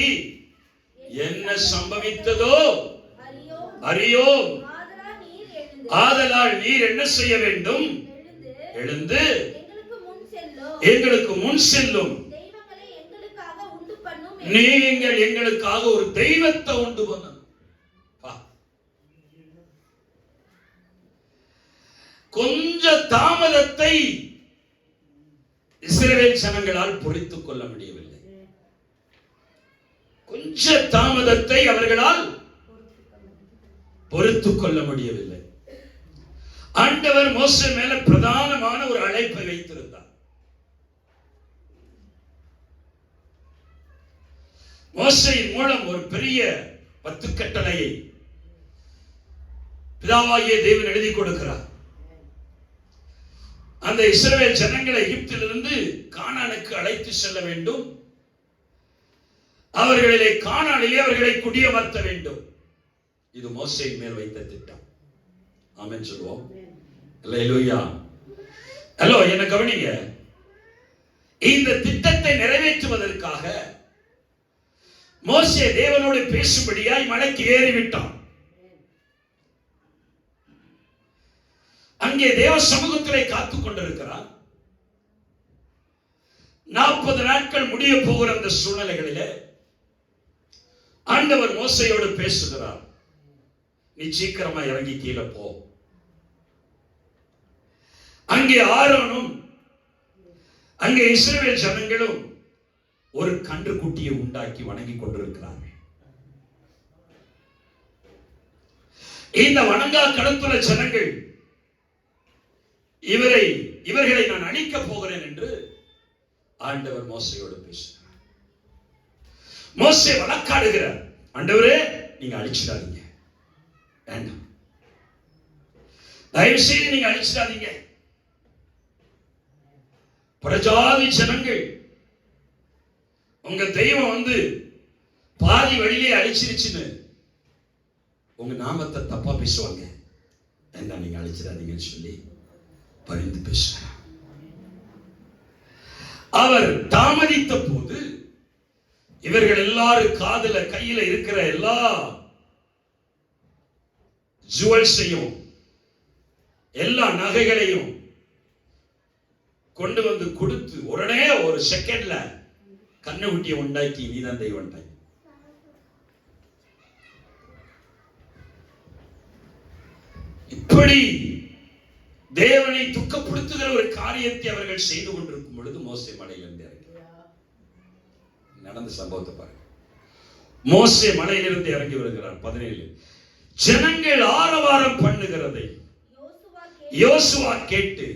என்ன சம்பவித்ததோ அறியோம். ஆதலால் நீர் என்ன செய்ய வேண்டும்? எழுந்து எங்களுக்கு முன் செல்லும். நீங்கள் எங்களுக்காக ஒரு தெய்வத்தை உண்டு பண்ண. கொஞ்ச தாமதத்தை இஸ்ரவேல் ஜனங்களால் பொறுத்துக் கொள்ள முடியவில்லை. கொஞ்ச தாமதத்தை அவர்களால் பொறுத்துக் கொள்ள முடியவில்லை. ஆண்டவர் மோசே மேல பிரதானமான ஒரு அழைப்பை வைத்திருந்தார். மோசேயின் மூலம் ஒரு பெரிய 10 கட்டளையை பிதாவாகிய தேவன் எழுதி கொடுக்கிறார். அந்த இஸ்ரவேல் ஜனங்களை எகிப்திலிருந்து கானானுக்கு அழைத்து செல்ல வேண்டும். அவர்களிலே கானானிலே அவர்களை குடியமர்த்த வேண்டும். இது மோசேயின் மேல் வைத்த திட்டம். ஆமென் சொல்லுவோம். அல்லேலூயா. ஹலோ, என்ன கவனிங்க. இந்த திட்டத்தை நிறைவேற்றுவதற்காக மோசே தேவனோடு பேசும்படியாய் மலைக்கு ஏறிவிட்டான். அங்கே தேவ சமூகத்திலே காத்துக் கொண்டிருக்கிறார். 40 நாட்கள் முடிய போகிற அந்த சூழ்நிலைகளிலே ஆண்டவர் மோசேயோடு பேசுகிறார். நீ சீக்கிரமா இறங்கி கீழே போ. அங்கே ஆரோனும் அங்கே இஸ்ரவேல் ஜனங்களும் ஒரு கன்றுக்குட்டியை உண்டாக்கி வணங்கி கொண்டிருக்கிறார்கள். இந்த வணங்கா கடந்துள்ள ஜனங்கள் இவர்களை நான் அழிக்க போகிறேன் என்று ஆண்டவர் மோசேயோடு பேசுகிறார். மோசே வழக்காடுகிறார். ஆண்டவரே, நீங்க அழிச்சிடாதீங்க, வேண்டாம், தயவு செய்து நீங்க அழிச்சிடாதீங்க. பிரஜாதி ஜனங்கள் உங்க தெய்வம் பாதி வழியிலே அழிச்சிருச்சுன்னு உங்க நாமத்தை தப்பா பேசுவாங்க. என்ன நீங்க அழிச்சிடாதீங்கன்னு சொல்லி பரிந்து பேசுகிறார். அவர் தாமதித்த போது இவர்கள் எல்லாரும் காதுல கையில இருக்கிற எல்லா ஜுவல்ஸையும் எல்லா நகைகளையும் கொண்டு வந்து கொடுத்து உடனே ஒரு செகண்ட்ல கண்ணுக்குட்டியை உண்டாக்கி நீதான் தெய்வம். இப்படி தேவனை துக்கப்படுத்துகிற ஒரு காரியத்தை அவர்கள் செய்து கொண்டிருக்கும் பொழுது மோசே மலையிலிருந்து இறங்கி நடந்த சம்பவத்தை பாருங்க. மோசே மலையிலிருந்து இறங்கி வருகிறார். 17 ஜனங்கள் ஆரவாரம் பண்ணுகிறதை யோசுவா கேட்டு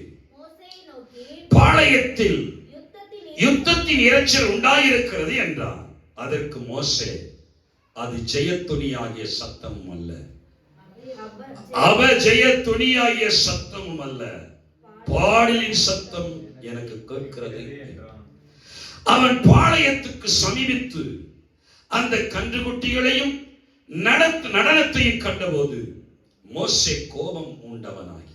பாளையத்தில் யுத்தத்தின் இரைச்சல் உண்டாயிருக்கிறது என்றார். அதற்கு மோசே, அது ஜெயத்துணியாகிய சத்தமும் அல்ல, ஜெயத்துணியாகிய சத்தமும் அல்ல, பாடலின் சத்தம் எனக்கு கேட்கிறது. அவன் பாளையத்துக்கு சமீபித்து அந்த கன்றுக்குட்டிகளையும் நடனத்தையும் கண்டபோது மோசே கோபம் உண்டவனாகி,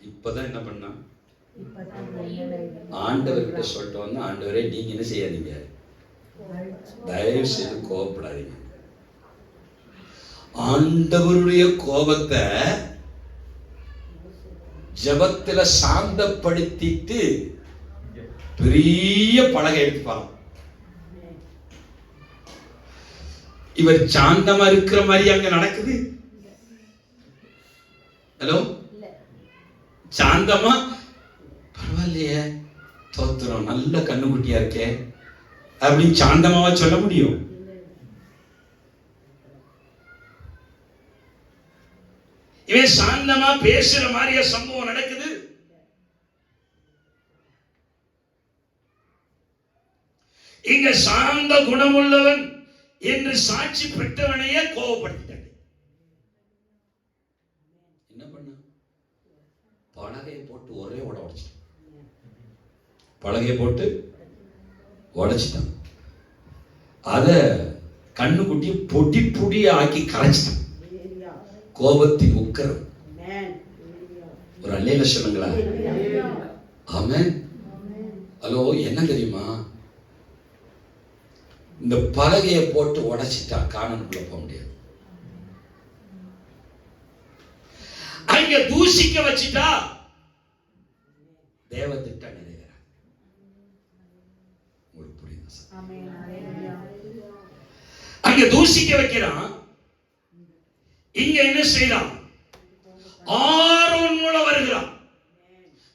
இப்பதான் என்ன பண்ணா, ஆண்டவர்கிட்ட சொல்லிட்டு வந்து, ஆண்டவரே நீங்க என்ன செய்யாதீங்க, தயவு செய்து கோபப்படாதீங்க. ஆண்டவருடைய கோபத்தை ஜபத்துல சாந்தப்படுத்திட்டு பெரிய பலகை எடுத்துப்பாங்க. இவர் சாந்தமா இருக்கிற மாதிரி அங்க நடக்குது. ஹலோ, சாந்தமா பரவாயில்லையே, தோத்துறோம், நல்ல கண்ணுக்குட்டியா இருக்கே அப்படின்னு சாந்தமாவா சொல்ல முடியும்? இவன் சாந்தமா பேசுற மாதிரியா சம்பவம் நடக்குது? இங்க சாந்த குணமுள்ளவன் என்று சாட்சி பெற்றவனையே கோபப்படுத்திட்டாங்க. என்ன பண்ண, பலகையை போட்டு ஒரே உடைச்சிட்டான். பலகையை போட்டு உடைச்சிட்டான். அத கண்ணுக்குட்டியை பொடி பொடி ஆக்கி கரைச்சிட்டான். கோபத்தின் உக்கரம். ஒரு அல்லேல சொல்லுங்களா? ஆமென். ஹலோ, என்ன தெரியுமா, இந்த பலகையை போட்டு உடைச்சிட்டா காணனுக்குள்ள போக முடியாது. அங்க தூசிக்க வச்சிட்டா தேவ திட்டம் நிறைவேற. உங்களுக்கு புரியுதா? அங்க தூசிக்க வைக்கிறான், இங்க என்ன செய்யலாம்? ஆரோன் மூலம் வருகிறான்,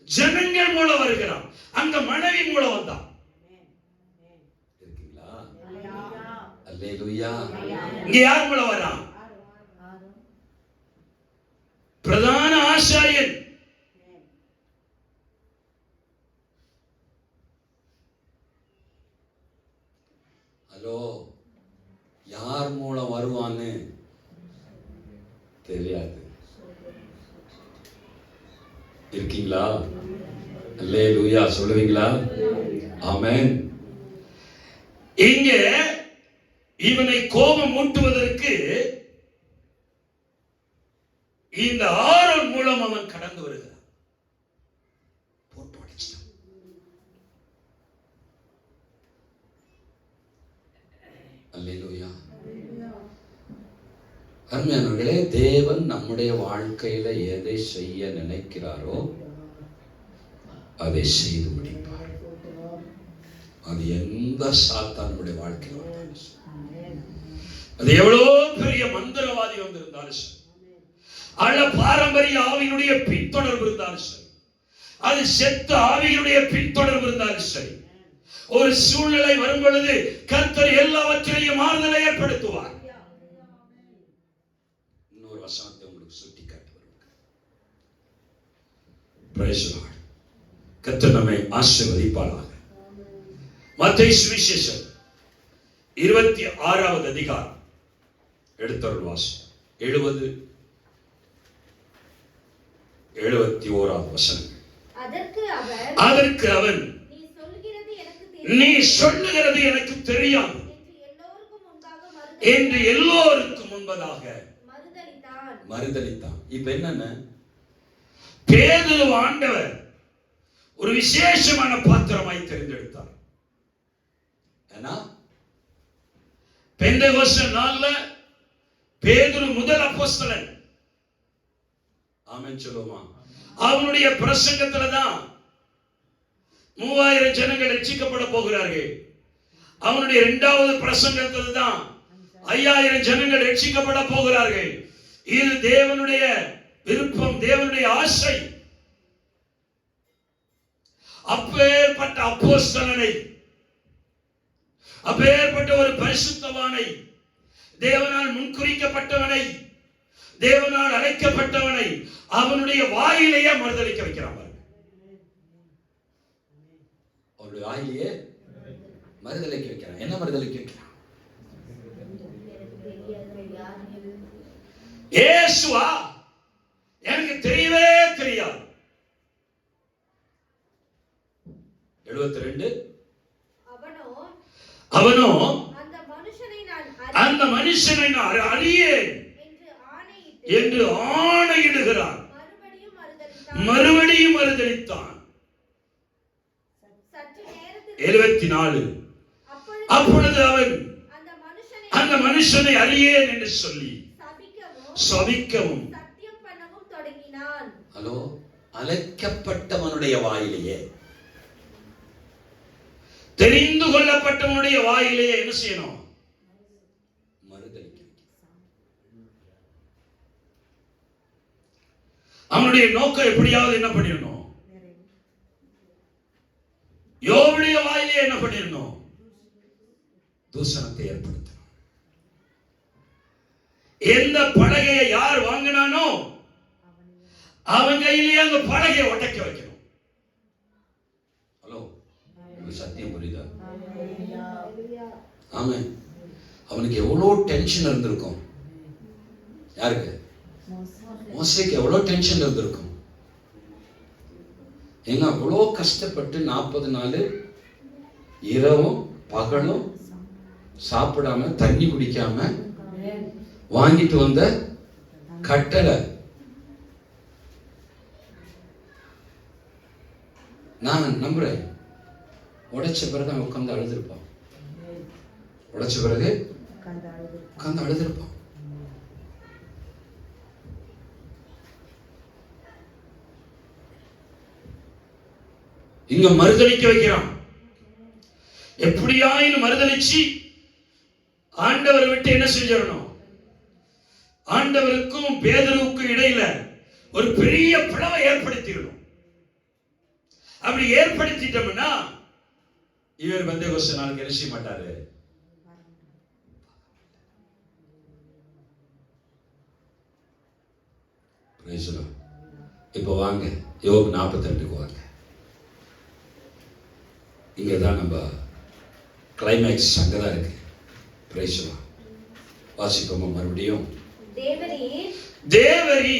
ஜனங்கள் மூலம் வருகிறான், அங்க மனைவி மூலம் வந்தான். இருக்கீங்களா? அல்லேலூயா. இங்க யார் மூலம் வரான்? பிரதான ஆசாரியன். ஹலோ, யார் மூலம் வருவான்னு தெரியாது. இருக்கீங்களா? அல்லேலூயா சொல்லுவீங்களா? ஆமென். இங்க இவனை கோபம் ஊட்டுவதற்கு இந்த ஆரோன் மூலம் அவன் கடந்து வருகிறான். போட்டு அடிச்சிட்டான். அல்லேலூயா. அருமையானவர்களே, தேவன் நம்முடைய வாழ்க்கையில எதை செய்ய நினைக்கிறாரோ அதை செய்து முடிப்பார். அது எந்த சாத்தானுடைய வாழ்க்கையில் வந்தாலும், அது எவ்வளவு பெரிய மந்திரவாதி வந்திருந்தாலும் சரி, அல்ல பாரம்பரிய ஆவியினுடைய பின்தொடர்பு இருந்தாலும் சரி, அது செத்த ஆவியினுடைய பின்தொடர்பு இருந்தாலும் சரி, ஒரு சூழ்நிலை வரும் பொழுது கர்த்தர் எல்லாவற்றையும் மாறுதலை ஏற்படுத்துவார். இன்னொரு வசனத்தை உங்களுக்கு சுட்டி காட்டுவார். கர்த்தர் நம்மை ஆசீர்வதிப்பாராக. மத்தேயு சுவிசேஷம் 26வது அதிகாரம் எடுத்தருள் வாசம் 70-71 வசனங்கள். அதற்கு அவன், நீ சொல்லுகிறது எனக்கு தெரியாது என்று எல்லோருக்கும் முன்பதாக மறுதலித்தான். இப்ப என்னன்னா, பேதுரு ஆண்டவர் ஒரு விசேஷமான பாத்திரமாய் தெரிந்தெடுத்தார். ஏன்னா பெந்தெகோஸ்தே நாள்ல பேதுரு முதல் அப்போஸ்தலன். ஆமென் சொல்லுமா? அவனுடைய பிரசங்கத்துல தான் 3000 ஜனங்கள் ரட்சிக்கப்பட போகிறார்கள். அவனுடைய இரண்டாவது பிரசங்கத்துல தான் 5000 ஜனங்கள் ரட்சிக்கப்பட போகிறார்கள். இது தேவனுடைய விருப்பம், தேவனுடைய ஆசை. அப்பேற்பட்ட அப்போஸ்தலனை, அப்பேற்பட்ட ஒரு பரிசுத்தவானை, தேவனால் முன்குறிக்கப்பட்டவனை, தேவனால் அழைக்கப்பட்டவனை அவனுடைய வாயிலேயே மறுதலிக்க வைக்கிறான். அவருடைய வாயிலேயே மறுதலிக்க வைக்கிறான். என்ன மறுதலிக்க வைக்கிறான்? இயேசுவா? எனக்கு தெரியவே தெரியாது. 72 அவனோ அந்த மனுஷனை நான் அறியேன் என்று ஆணையிடுகிறான். மறுபடியும் மறுதலித்தான். 74 அப்பொழுது அவன் அந்த மனுஷனை அறியேன் என்று சொல்லி சபிக்கவும். ஹலோ, அழைக்கப்பட்டவனுடைய வாயிலேயே, தெரிந்து கொள்ளப்பட்டவனுடைய வாயிலேயே என்ன செய்யணும்? மறுதலிக்க. அவனுடைய நோக்கம் எப்படியாவது என்ன பண்ணிடணும்? யோபுடைய வாயிலே என்ன பண்ணிடணும்? தூஷணத்தை ஏற்படுத்தணும். எந்த பலகையை யார் வாங்கினானோ அவன் கையிலேயே அந்த பலகையை உடைக்க வைக்கணும். ஹலோ, சத்தியம் புரியுதா? ஆமா. அவனுக்கு எவ்வளவு டென்ஷன் இருந்திருக்கும். யாருக்கு? மோசேக்கு எவ்வளவு டென்ஷன் இருந்திருக்கும். ஏங்க, அவ்வளோ கஷ்டப்பட்டு 40 நாள் இரவும் பகலும் சாப்பிடாம தண்ணி குடிக்காம வாங்கிட்டு வந்த கட்டளை நான் நம்புறேன். உடைச்ச பிறகு அவன் உட்காந்து அழுதுருப்பான். உடைச்ச பிறகு உட்காந்து அழுதுருப்பான். இங்க மறுதலிக்க வைக்கிறான். எப்படியாயினும் மறுதலிச்சு ஆண்டவரை விட்டு என்ன செஞ்சிடணும்? ஆண்டவருக்கும் பேதுருவுக்கும் இடையில ஒரு பெரிய பிளவை ஏற்படுத்திடணும். அப்படி ஏற்படுத்திட்டோம்னா இவர் பெந்தெகோஸ்தே நாளுக்கு என்ன செய்ய மாட்டாரு. இப்ப வாங்க யோபு 42க்கு வாங்க. இங்கதான் நம்ம கிளைமேக்ஸ் அங்கதான் இருக்கு. பிரைஸ்லாம் வாசிப்போமா மறுபடியும்? தேவரி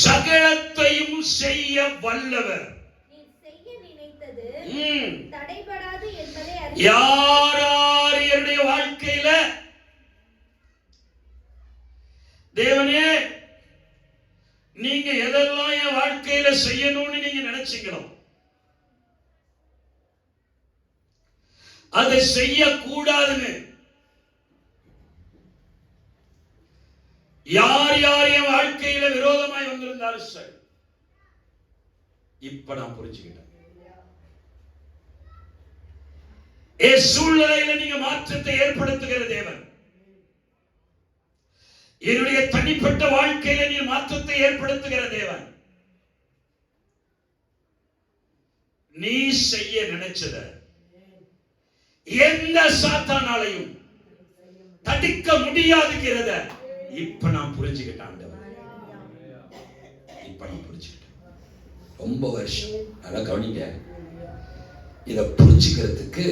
சகலத்தையும் செய்ய வல்லவர். யார் என்னுடைய வாழ்க்கையில தேவனே நீங்க எதெல்லாம் என் வாழ்க்கையில செய்யணும்னு நீங்க நினைச்சீங்களோ அதை செய்யக்கூடாதுன்னு யார் யார் என் வாழ்க்கையில விரோதமாய் வந்திருந்தாலும் சரி, இப்ப நான் புரிஞ்சுக்கிட்டேன். சூழ்நிலையில நீங்க மாற்றத்தை ஏற்படுத்துகிற தேவன், என்னுடைய தனிப்பட்ட வாழ்க்கையில நீ மாற்றத்தை ஏற்படுத்துகிற தேவன். நீ செய்ய நினைச்சத எந்த சாத்தானாலையும் தடுக்க முடியாதுங்கிறத இப்ப நான் புரிஞ்சுக்கிட்டேன். இப்ப நான் புரிஞ்சுக்கிட்டேன். ரொம்ப வருஷம் நல்லா கவனிங்க. இத புரிஞ்சுக்கிறதுக்கு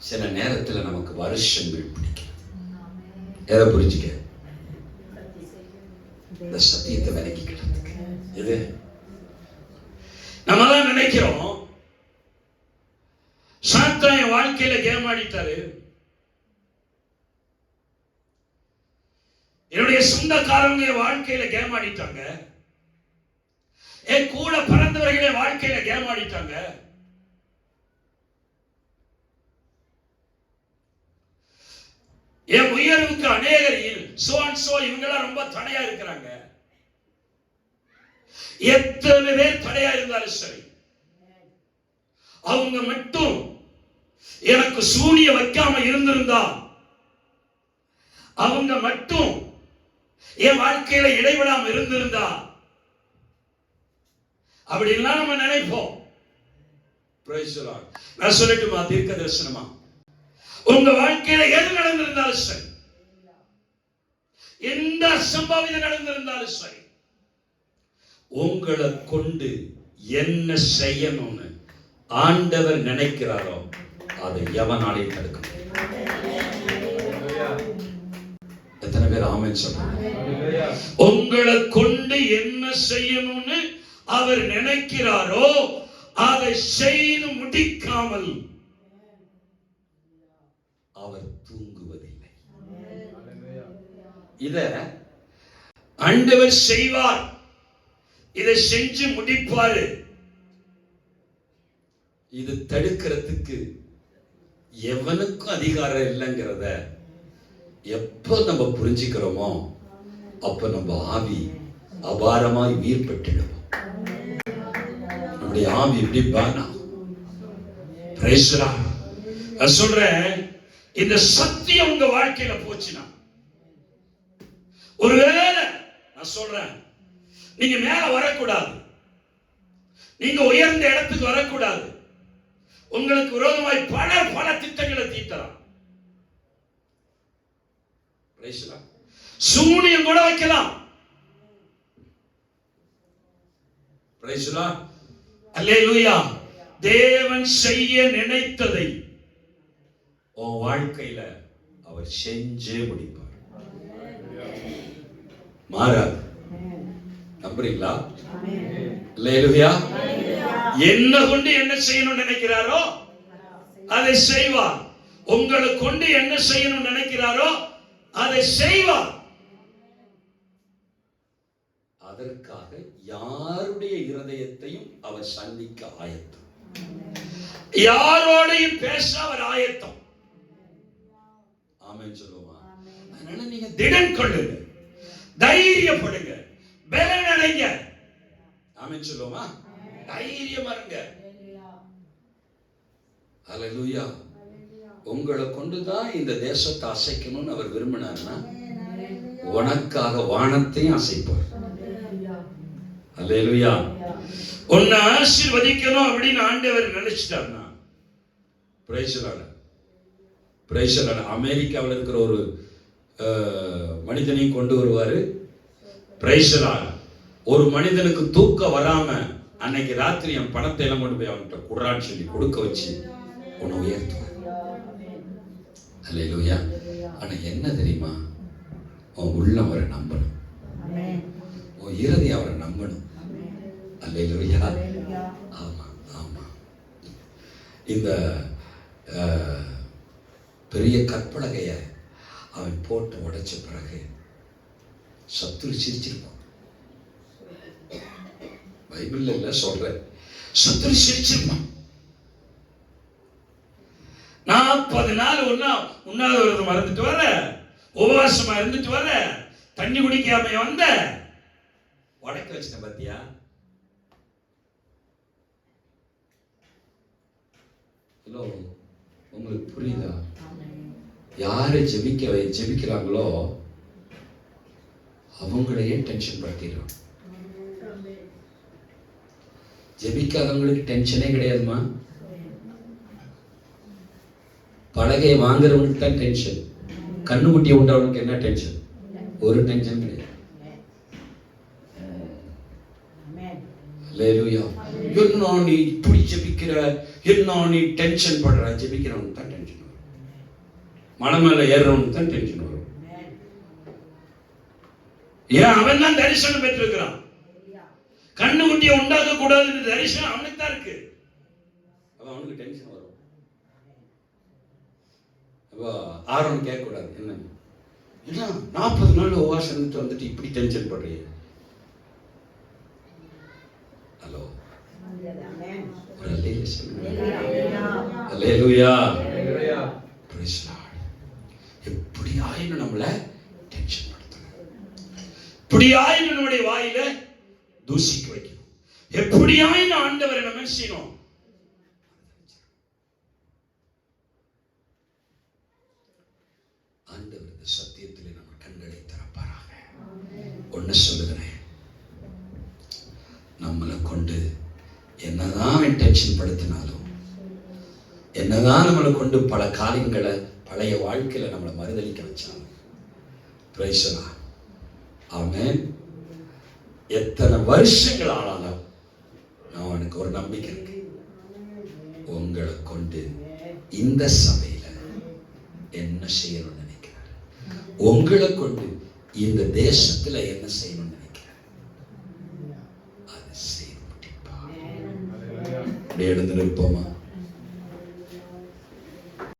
சில நேரத்துல நமக்கு வருஷங்கள் பிடிக்கும். எதை புரிஞ்சுக்க? இந்த சத்தியத்தை விளக்கிக்கிறதுக்கு. இது நம்ம தான் நினைக்கிறோம் சாத்தான் என் வாழ்க்கையில கேம் ஆடிட்டாரு, என்னுடைய சொந்தக்காரங்க என் வாழ்க்கையில கேமாடிட்டாங்க. என் கூட பிறந்தவர்களே வாழ்க்கையில கேமாடிட்டாங்க. என் உயர்வுக்கு அநேகர் இவங்கெல்லாம் ரொம்ப தடையா இருக்கிறாங்க. எத்தனை பேர் தடையா இருந்தாலும் சரி, அவங்க மட்டும் எனக்கு சூனிய வைக்காம இருந்திருந்தா, அவங்க மட்டும் என் வாழ்க்கையில இடைவிடாம இருந்திருந்தா, அப்படி எல்லாம் நம்ம நினைப்போம். நான் சொல்லட்டுமா தீர்க்க தரிசனமா, உங்க வாழ்க்கையில எது நடந்திருந்தாலும் சரி, எந்த அசம்பாவிதம் நடந்திருந்தாலும் சரி, உங்களை கொண்டு என்ன செய்யணும்னு ஆண்டவர் நினைக்கிறாரோ அதை எவனாலையும் தடுக்க முடியாது. எத்தனை பேர் ஆமென் சொல்றாங்க? உங்களை கொண்டு என்ன செய்யணும்னு அவர் நினைக்கிறாரோ அதை செய்து முடிக்காமல் அவர் தூங்குவதில்லை. இத ஆண்டவர் செய்வார், இதை செஞ்சு முடிப்பாரு. இது தடுக்கிறதுக்கு எவனுக்கும் அதிகாரம் இல்லைங்கிறத எப்ப நம்ம புரிஞ்சுக்கிறோமோ அப்ப நம்ம ஆவி அபாரமாய் உயிர் பெற்றிடுவோம். நம்முடைய ஆவி எப்படி பானா சொல்றேன். இந்த சத்தியம் உங்க வாழ்க்கையில போச்சுன்னா, ஒருவேளை நான் சொல்றேன், நீங்க மேல வரக்கூடாது, நீங்க உயர்ந்த இடத்துக்கு வரக்கூடாது, உங்களுக்கு விரோதமாய் பல திட்டங்களை தீட்டலாம். சூனியம் கூட வைக்கலாம். அல்லேலூயா. தேவன் செய்ய நினைத்ததை உன் வாழ்க்கையில அவர் செஞ்சே முடிப்பார். மாறாது. நம்புறீங்களா? அல்லேலூயா. என்ன கொண்டு என்ன செய்யணும்னு நினைக்கிறாரோ அதை செய்வார். உங்களை கொண்டு என்ன செய்யணும்னு நினைக்கிறாரோ அதை செய்வார். அதற்காக யாருடைய இருதயத்தையும் அவர் சந்திக்க ஆயத்தம், யாரோடையும் பேச அவர் ஆயத்தம். ஆமென் சொல்லுமா? அதனால நீங்க திடன் கொள்ளுங்க, தைரியப்படுங்க, பலன் அடைங்க. ஆமென் சொல்லுமா? தைரியமா இருங்க. அல்லேலூயா. உங்களை கொண்டுதான் இந்த தேசத்தை அசைக்கணும்னு அவர் விரும்பினார்னா உனக்காக வானத்தையும் அசைப்பார். அல்லேலூயா. உன்னை ஆசீர்வதிக்கணும் அப்படின்னு ஆண்டவர் நினைச்சிட்டார்னா, பிரைஸ் லார்ட். அமெரிக்காவில் இருக்கிற ஒரு மனிதனையும் கொண்டு வருவாரு. Praise Lord. ஒரு மனிதனுக்கு தூக்கம் வராம அன்னைக்கு ராத்திரி என் பணத்தை எல்லாம் கொண்டு போய் அவன்கிட்ட குடுறான்னு சொல்லி கொடுக்க வச்சு உன்னை உயர்த்துவார். அல்லேலூயா. ஆனா என்ன தெரியுமா, உன் உள்ளம் அவரை நம்பணும், உன் இருதயம் அவரை நம்பணும். அல்லேலூயா. ஆமா ஆமா. இந்த பெரிய கற்பலகைய அவன் போட்டு உடைச்ச பிறகு சத்துரு சிரிச்சிருப்பான். பைபிள்ல இல்ல சொல்றேன், சத்துரு சிரிச்சிருப்பான். 40 நாள் உண்ணாவிரத மறந்துட்டு வர, உபவாசமா இருந்துட்டு வர, தண்ணி குடிக்காம வந்த, உடைக்க வச்சிட்ட பாத்தியா? ஹலோ, உங்களுக்கு புரியுதா? யாரை ஜெபிக்கிறாங்களோ அவங்களையே டென்ஷன் படுத்திடுறான். ஜெபிக்காதவங்களுக்கு டென்ஷனே கிடையாதுமா. பலகையை வாங்குறவனுக்கு தான் டென்ஷன். கண்ணுக்குட்டியை உண்டவனுக்கு என்ன டென்ஷன்? ஒரு டென்ஷன் கிடையாது. அல்லேலூயா. என்ன நீ இப்படி ஜெபிக்கிற, என்ன நீ டென்ஷன் படுற? ஜெபிக்கிறவனுக்கு தான் டென்ஷன் வரும். மலை மேல ஏறுறவனுக்கு தான் டென்ஷன் வரும். ஏன்? அவன் தான் தரிசனம் பெற்றிருக்கிறான். கண்ணுக்குட்டியை உண்டாக்க கூடாது தரிசனம் அவனுக்கு தான் இருக்கு. அவனுக்கு டென்ஷன் வரும். ஆரோன் கேட்க கூடாது, என்ன ஏன்னா 40 நாள் உபவாசம் இருந்துட்டு வந்துட்டு இப்படி டென்ஷன் பண்றீங்க. ஹலோ, ஒரு அல்லேலூயா சொல்லுங்க. அல்லேலூயா. Praise lord. எப்படி ஆயினும் நம்மளை டென்ஷன் படுத்தணும், எப்படி ஆயினும் நம்முடைய வாயில தூசிக்க வைக்கணும், எப்படி ஆயினும் ஆண்டவரை நம்ம செய்யணும். ஆண்டவர் இந்த சத்தியத்திலே நம்ம கண்களை திறப்பாராக. ஒன்னு சொல்லுகிறேன், நம்மளை கொண்டு என்னதான் டென்ஷன் படுத்தினாலும், என்னதான் நம்மளை கொண்டு பல காரியங்களை பழைய வாழ்க்கையில நம்மளை மறுதளிக்க வச்சாலும், பிரைஸ் தி லார்ட், ஆமென், எத்தனை வருஷங்கள் ஆனாலும் நான் எனக்கு ஒரு நம்பிக்கை இருக்கு, உங்களை கொண்டு இந்த சபையில என்ன செய்யணும்னு நினைக்கிறார், உங்களை கொண்டு இந்த தேசத்துல என்ன செய்யணும்னு நினைக்கிறார், அதை செய்ய முடியுமா? அப்படியே எழுந்து நிற்போமா?